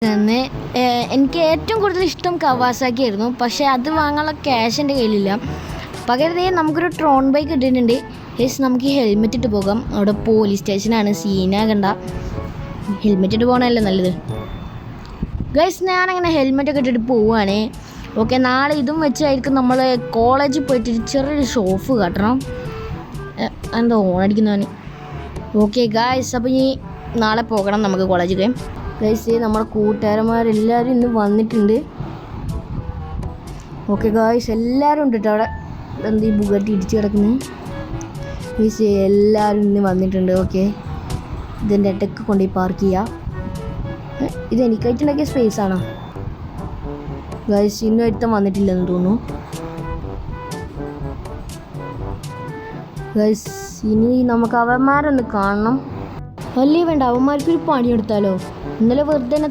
തന്നെ എനിക്ക് ഏറ്റവും കൂടുതൽ ഇഷ്ടം കവാസാക്കി ആയിരുന്നു. പക്ഷേ അത് വാങ്ങാനുള്ള ക്യാഷ് എൻ്റെ കയ്യിലില്ല. പകരം നമുക്കൊരു ട്രോൺ ബൈക്ക് ഇട്ടിട്ടുണ്ട്. യെസ്, നമുക്ക് ഈ ഹെൽമെറ്റ് ഇട്ട് പോകാം. അവിടെ പോലീസ് സ്റ്റേഷനാണ്, സീനാകണ്ട. ഹെൽമെറ്റ് ഇട്ട് പോകണമല്ലോ നല്ലത്. ഗൈസ്, ഞാനങ്ങനെ ഹെൽമെറ്റൊക്കെ ഇട്ടിട്ട് പോവുകയാണേ. ഓക്കെ, നാളെ ഇതും വെച്ചായിരിക്കും നമ്മൾ കോളേജിൽ പോയിട്ട് ചെറിയൊരു ഷോഫ് കാട്ടണം. എന്താ ഓണടിക്കുന്നവന്. ഓക്കെ ഗൈസ്, അപ്പോൾ ഇനി നാളെ പോകണം നമുക്ക് കോളേജിൽ. ഗൈസ്, നമ്മുടെ കൂട്ടുകാരന്മാരെല്ലാവരും ഇന്ന് വന്നിട്ടുണ്ട്. ഓക്കെ ഗൈസ്, എല്ലാവരും ഉണ്ട് കേട്ടോ അവിടെ. എന്ത് ഈ ബുഗട്ടി ഇടിച്ച് കിടക്കുന്നത്. ഗൈസ്, എല്ലാവരും ഇന്ന് വന്നിട്ടുണ്ട്. ഓക്കെ, ഇതിൻ്റെ ഇടയ്ക്ക് കൊണ്ടുപോയി പാർക്ക് ചെയ്യാം. ഇത് എനിക്കായിട്ടുണ്ടാക്കിയ സ്പേസ് ആണോ ഗൈസ്? ഇന്നും ഒരുത്തം വന്നിട്ടില്ലെന്ന് തോന്നുന്നു. ഗൈസ്, ഇനി നമുക്ക് അവന്മാരൊന്ന് കാണണം. വലിയ വേണ്ട, അവന്മാർക്കൊരു പണി എടുത്താലോ. ഇന്നലെ വെറുതെ തന്നെ